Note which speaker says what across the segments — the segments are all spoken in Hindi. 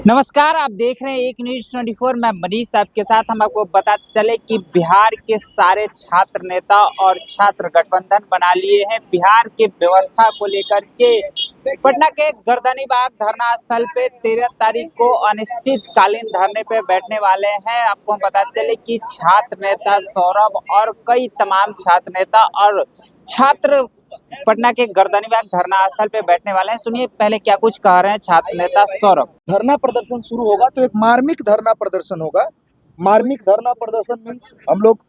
Speaker 1: नमस्कार, आप देख रहे हैं एक न्यूज 24। मैं मनीष आपके साथ। हम आपको बता चले कि बिहार के सारे छात्र नेता और छात्र गठबंधन बना लिए हैं। बिहार की व्यवस्था को लेकर के पटना के गर्दनीबाग धरना स्थल पे 13 तारीख को अनिश्चितकालीन धरने पे बैठने वाले हैं। आपको हम बता चले कि छात्र नेता सौरभ और कई तमाम छात्र नेता और छात्र पटना के गर्दनीबाग धरना स्थल पे बैठने वाले हैं। सुनिए पहले क्या कुछ कह रहे हैं छात्र नेता सौरभ।
Speaker 2: धरना प्रदर्शन शुरू होगा तो एक मार्मिक धरना प्रदर्शन होगा। मार्मिक धरना प्रदर्शन मीन्स हम लोग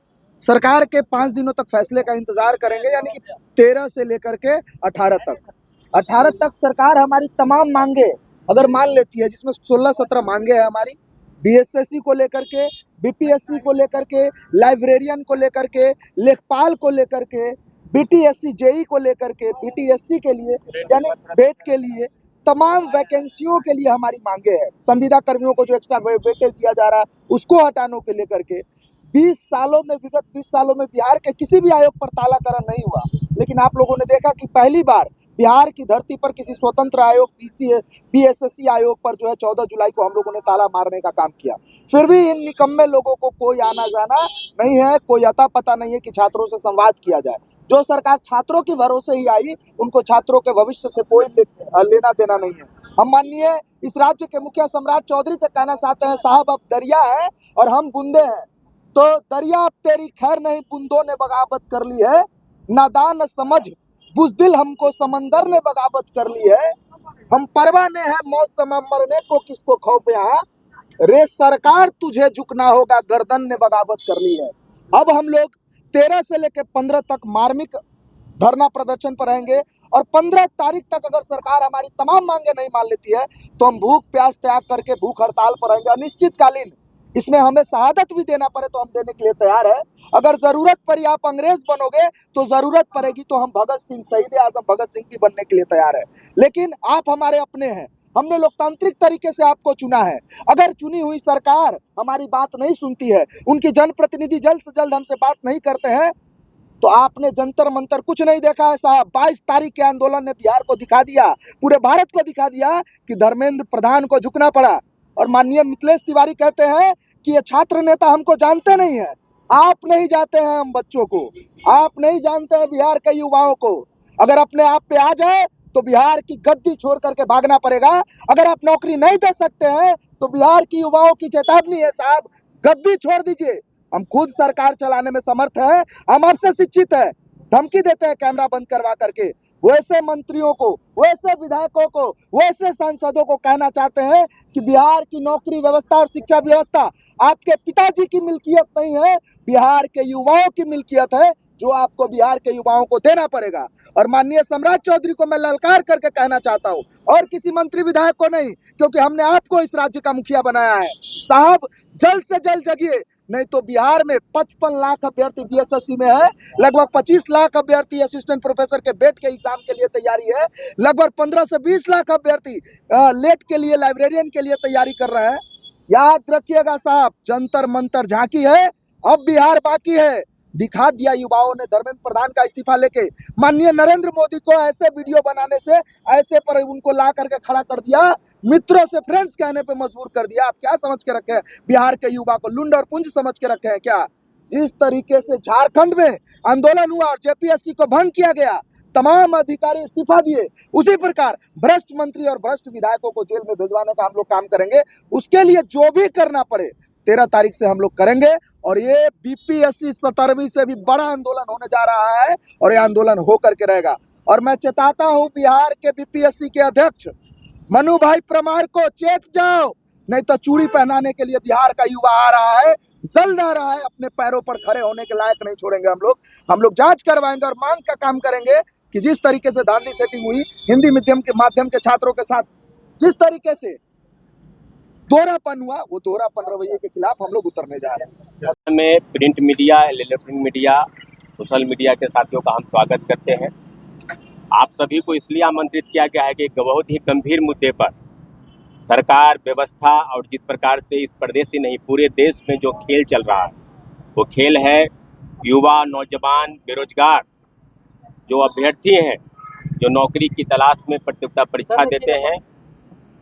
Speaker 2: सरकार के 5 दिनों तक फैसले का इंतजार करेंगे, यानी कि 13 से लेकर के 18 तक सरकार हमारी तमाम मांगे अगर मान लेती है, जिसमें 16-17 मांगे हैं हमारी, बीएसएससी को लेकर के, बीपीएससी को लेकर के, लाइब्रेरियन को लेकर के, लेखपाल को लेकर के, बीटीएससी जेई को लेकर के, बीटीएससी के लिए यानी बेट के लिए, तमाम वैकेंसियों के लिए हमारी मांगे हैं। संविदा कर्मियों को जो एक्स्ट्रा वेटेज दिया जा रहा है उसको हटाने के लेकर के विगत 20 सालों में बिहार के किसी भी आयोग पर तालाकरण नहीं हुआ। लेकिन आप लोगों ने देखा कि पहली बार बिहार की धरती पर किसी स्वतंत्र आयोग बीएसएससी आयोग पर जो है 14 जुलाई को हम लोगों ने ताला मारने का काम किया। फिर भी इन निकम्मे लोगों को कोई आना जाना नहीं है, कोई अता पता नहीं है कि छात्रों से संवाद किया जाए। जो सरकार छात्रों के भरोसे ही आई, उनको छात्रों के भविष्य से कोई लेना देना नहीं है। हम माननीय इस राज्य के मुखिया सम्राट चौधरी से कहना चाहते हैं, साहब अब दरिया है और हम बूंदे हैं, तो दरिया अब तेरी खैर नहीं, बूंदों ने बगावत कर ली है। नादान समझ बुज़दिल हमको समंदर ने बगावत कर ली है। हम परवाने हैं मौसम मरने को किसको खौफ यहाँ, रे सरकार तुझे झुकना होगा, गर्दन ने बगावत कर ली है। अब हम लोग 13 से लेकर 15 तक मार्मिक धरना प्रदर्शन पर रहेंगे और 15 तारीख तक अगर सरकार हमारी तमाम मांगे नहीं मान लेती है तो हम भूख प्यास त्याग करके भूख हड़ताल पर रहेंगे अनिश्चितकालीन। इसमें हमें शहादत भी देना पड़े तो हम देने के लिए तैयार है। अगर जरूरत पड़ी आप अंग्रेज बनोगे तो जरूरत पड़ेगी तो हम भगत सिंह, शहीद आजम भगत सिंह भी बनने के लिए तैयार है। लेकिन आप हमारे अपने हैं, हमने लोकतांत्रिक तरीके से आपको चुना है। अगर चुनी हुई सरकार हमारी बात नहीं सुनती है, उनकी जनप्रतिनिधि जल्द से जल्द हमसे बात नहीं करते हैं, तो आपने जंतर मंतर कुछ नहीं देखा है साहब। 22 तारीख के आंदोलन ने बिहार को दिखा दिया, पूरे भारत को दिखा दिया कि धर्मेंद्र प्रधान को झुकना पड़ा। और माननीय मिथिलेश तिवारी कहते हैं कि ये छात्र नेता हमको जानते नहीं है। आप नहीं जानते हैं हम बच्चों को, आप नहीं जानते हैं बिहार के युवाओं को। अगर अपने आप पे आ जाए तो बिहार की गद्दी छोड़ करके भागना पड़ेगा। अगर आप नौकरी नहीं दे सकते हैं तो बिहार की युवाओं की चेतावनी है साहब, गद्दी छोड़ दीजिए। हम खुद सरकार चलाने में समर्थ हैं, हम आपसे शिक्षित हैं। धमकी देते हैं कैमरा बंद करवा करके। वैसे मंत्रियों को, वैसे विधायकों को, वैसे सांसदों को कहना चाहते हैं कि बिहार की नौकरी व्यवस्था और शिक्षा व्यवस्था आपके पिताजी की मिल्कियत नहीं है, बिहार के युवाओं की मिल्कियत है, जो आपको बिहार के युवाओं को देना पड़ेगा। और माननीय सम्राट चौधरी को मैं ललकार करके कहना चाहता हूं, और किसी मंत्री विधायक को नहीं, क्योंकि हमने आपको इस राज्य का मुखिया बनाया है। साहब जल्द से जल्द जगिए, नहीं तो बिहार में 55 लाख अभ्यर्थी बीएसएससी में है, लगभग 25 लाख अभ्यर्थी असिस्टेंट प्रोफेसर के बेट के एग्जाम के लिए तैयारी है, लगभग 15 से 20 लाख अभ्यर्थी लेट के लिए, लाइब्रेरियन के लिए तैयारी कर रहे हैं। याद रखिएगा साहब, जंतर मंतर झांकी है, अब बिहार बाकी है। दिखा दिया युवाओं ने धर्मेंद्र प्रधान का इस्तीफा लेके। माननीय नरेंद्र मोदी को ऐसे वीडियो बनाने से, ऐसे पर उनको ला करके खड़ा कर दिया, मित्रों से फ्रेंड्स कहने पे मजबूर कर दिया। आप क्या समझ के रखे हैं बिहार के युवा को, लुंड और पुंज समझ के रखे हैं क्या? जिस तरीके से झारखंड में आंदोलन हुआ और जेपीएससी को भंग किया गया, तमाम अधिकारी इस्तीफा दिए, उसी प्रकार भ्रष्ट मंत्री और भ्रष्ट विधायकों को जेल में भिजवाने का हम लोग काम करेंगे। उसके लिए जो भी करना पड़े 13 तारीख से हम लोग करेंगे। और ये बीपीएससी 17वीं से भी बड़ा आंदोलन होने जा रहा है और ये आंदोलन हो करके रहेगा। और मैं चेताता हूं बिहार के बीपीएससी के अध्यक्ष मनु भाई परमार को, चेत जाओ, नहीं तो चूड़ी पहनाने के लिए बिहार का युवा आ रहा है, जल्द आ रहा है, अपने पैरों पर खड़े होने के लायक नहीं छोड़ेंगे हम लोग जांच करवाएंगे और मांग का काम करेंगे कि जिस तरीके से धांधली सेटिंग हुई हिंदी मीडियम के माध्यम के छात्रों के साथ, जिस तरीके से दोहरापन हुआ, वो दोहरापन रवैये के खिलाफ हम लोग उतरने जा रहे हैं।
Speaker 3: में print media, electronic media, social media के साथियों का हम स्वागत करते हैं। आप सभी को इसलिए आमंत्रित किया गया है कि एक बहुत ही गंभीर मुद्दे पर सरकार, व्यवस्था और जिस प्रकार से इस प्रदेश ही नहीं पूरे देश में जो खेल चल रहा है, वो खेल है युवा, नौजवान, बेरोजगार जो अभ्यर्थी हैं, जो नौकरी की तलाश में प्रतियोगिता परीक्षा देते हैं,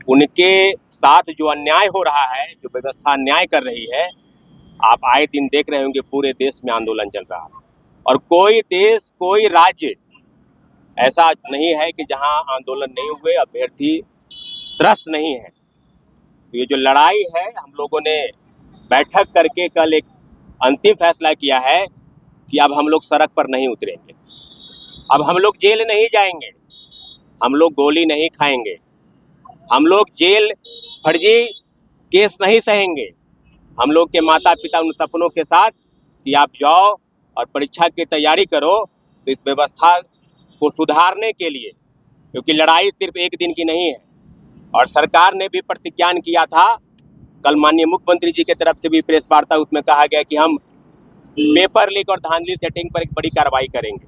Speaker 3: उनके साथ जो अन्याय हो रहा है, जो व्यवस्था अन्याय कर रही है, आप आए दिन देख रहे होंगे पूरे देश में आंदोलन चल रहा है। और कोई देश, कोई राज्य ऐसा नहीं है कि जहां आंदोलन नहीं हुए, अभ्यर्थी त्रस्त नहीं है। तो ये जो लड़ाई है, हम लोगों ने बैठक करके कल एक अंतिम फैसला किया है कि अब हम लोग सड़क पर नहीं उतरेंगे, अब हम लोग जेल नहीं जाएंगे, हम लोग गोली नहीं खाएंगे, हम लोग जेल फर्जी केस नहीं सहेंगे। हम लोग के माता पिता उन सपनों के साथ कि आप जाओ और परीक्षा की तैयारी करो, तो इस व्यवस्था को सुधारने के लिए, क्योंकि लड़ाई सिर्फ एक दिन की नहीं है। और सरकार ने भी प्रतिज्ञान किया था, कल माननीय मुख्यमंत्री जी की तरफ से भी प्रेस वार्ता, उसमें कहा गया कि हम पेपर लीक और धांधली सेटिंग पर एक बड़ी कार्रवाई करेंगे।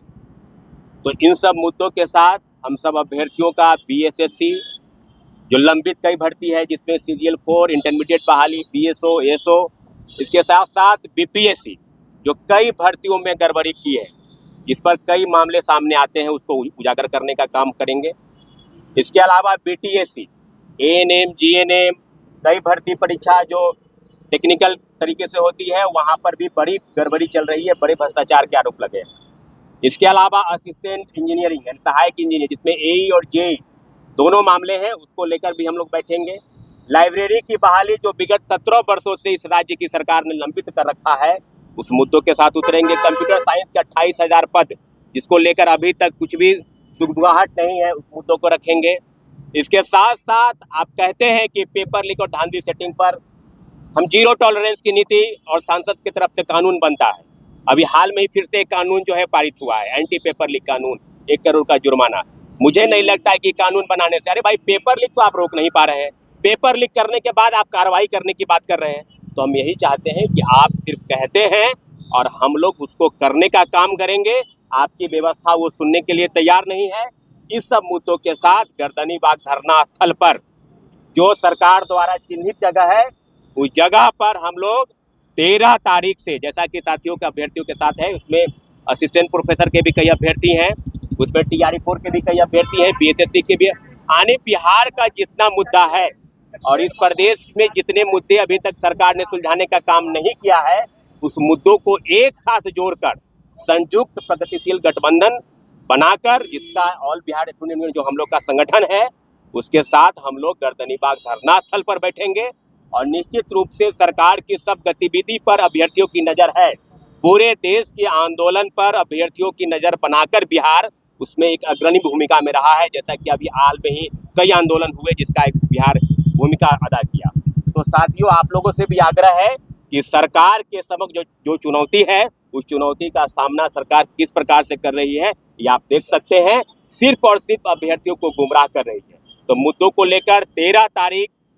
Speaker 3: तो इन सब मुद्दों के साथ हम सब अभ्यर्थियों का बीएसएससी जो लंबित कई भर्ती है, जिसमें CGL 4 इंटरमीडिएट बहाली, BSO, SO, इसके साथ साथ BPSC जो कई भर्तियों में गड़बड़ी की है, इस पर कई मामले सामने आते हैं, उसको उजागर करने का काम करेंगे। इसके अलावा BTSC, ANM, GNM, कई भर्ती परीक्षा जो टेक्निकल तरीके से होती है, वहाँ पर भी बड़ी गड़बड़ी चल रही है, बड़े भ्रष्टाचार के आरोप लगे हैं। इसके अलावा असिस्टेंट इंजीनियरिंग यानी सहायक इंजीनियर, जिसमें AE और JE दोनों मामले हैं, उसको लेकर भी हम लोग बैठेंगे। लाइब्रेरी की बहाली जो विगत 17 वर्षों से इस राज्य की सरकार ने लंबित कर रखा है, उस मुद्दों के साथ उतरेंगे। कंप्यूटर साइंस के 28,000 पद, जिसको लेकर अभी तक कुछ भी सुगबुगाहट नहीं है, उस मुद्दों को रखेंगे। इसके साथ साथ आप कहते हैं कि पेपर लीक और धांधली सेटिंग पर हम जीरो टॉलरेंस की नीति और सांसद की तरफ से कानून बनता है। अभी हाल में ही फिर से एक कानून जो है पारित हुआ है, एंटी पेपर लीक कानून, 1 करोड़ का जुर्माना। मुझे नहीं लगता है कि कानून बनाने से, अरे भाई पेपर लीक तो आप रोक नहीं पा रहे हैं, पेपर लीक करने के बाद आप कार्रवाई करने की बात कर रहे हैं। तो हम यही चाहते हैं कि आप सिर्फ कहते हैं और हम लोग उसको करने का काम करेंगे। आपकी व्यवस्था वो सुनने के लिए तैयार नहीं है। इस सब मुद्दों के साथ गर्दनीबाग धरना स्थल पर जो सरकार द्वारा चिन्हित जगह है, उस जगह पर हम लोग 13 तारीख से, जैसा कि साथियों के अभ्यर्थियों के साथ है, उसमें असिस्टेंट प्रोफेसर के भी कई अभ्यर्थी हैं, उसमें TRE-4 के भी कई अभ्यर्थी हैं, BSSC के भी। आने बिहार का जितना मुद्दा है और इस प्रदेश में जितने मुद्दे अभी तक सरकार ने सुलझाने का काम नहीं किया है, उस मुद्दों को एक साथ जोड़कर संयुक्त प्रगतिशील गठबंधन बनाकर, इसका ऑल बिहार स्टूडेंट यूनियन जो हम लोग का संगठन है, उसके साथ हम लोग गर्दनीबाग धरना स्थल पर बैठेंगे। और निश्चित रूप से सरकार की सब गतिविधि पर अभ्यर्थियों की नजर है। पूरे देश के आंदोलन पर अभ्यर्थियों की नजर बनाकर बिहार उसमें एक अग्रणी भूमिका में रहा है, जैसा कि अभी हाल में ही कई आंदोलन हुए जिसका एक बिहार भूमिका अदा किया। तो साथियों, आप लोगों से भी आग्रह है कि सरकार के समक्ष जो चुनौती है, उस चुनौती का सामना सरकार किस प्रकार से कर रही है, ये आप देख सकते हैं। सिर्फ और सिर्फ अभ्यर्थियों को गुमराह कर रही है। तो मुद्दों को लेकर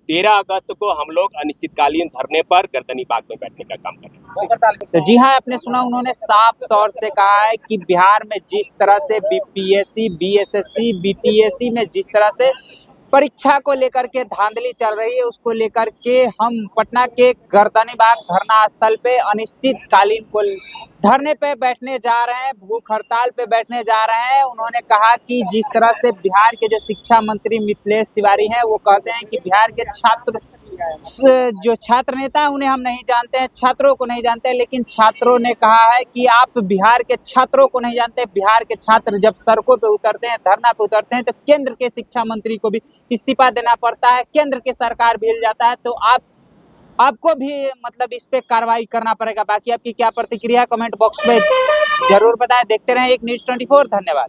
Speaker 3: 13 अगस्त को हम लोग अनिश्चितकालीन धरने पर गर्दनीबाग में बैठने का काम करेंगे।
Speaker 1: तो जी हाँ, आपने सुना, उन्होंने साफ तौर से कहा है कि बिहार में जिस तरह से BPSC, BSSC, BTSC में जिस तरह से परीक्षा को लेकर के धांधली चल रही है, उसको लेकर के हम पटना के गर्दनीबाग धरना स्थल पे अनिश्चितकालीन को धरने पे बैठने जा रहे हैं, भूख हड़ताल पे बैठने जा रहे हैं। उन्होंने कहा कि जिस तरह से बिहार के जो शिक्षा मंत्री मिथिलेश तिवारी हैं, वो कहते हैं कि बिहार के जो छात्र नेता हैं उन्हें हम नहीं जानते हैं, छात्रों को नहीं जानते हैं, लेकिन छात्रों ने कहा है कि आप बिहार के छात्रों को नहीं जानते। बिहार के छात्र जब सड़कों पे उतरते हैं, धरना पे उतरते हैं, तो केंद्र के शिक्षा मंत्री को भी इस्तीफा देना पड़ता है, केंद्र की सरकार भी हिल जाता है। तो आपको भी मतलब इस पे कार्रवाई करना पड़ेगा। बाकी आपकी क्या प्रतिक्रिया, कमेंट बॉक्स में जरूर बताएं। देखते रहें एक न्यूज़ 24। धन्यवाद।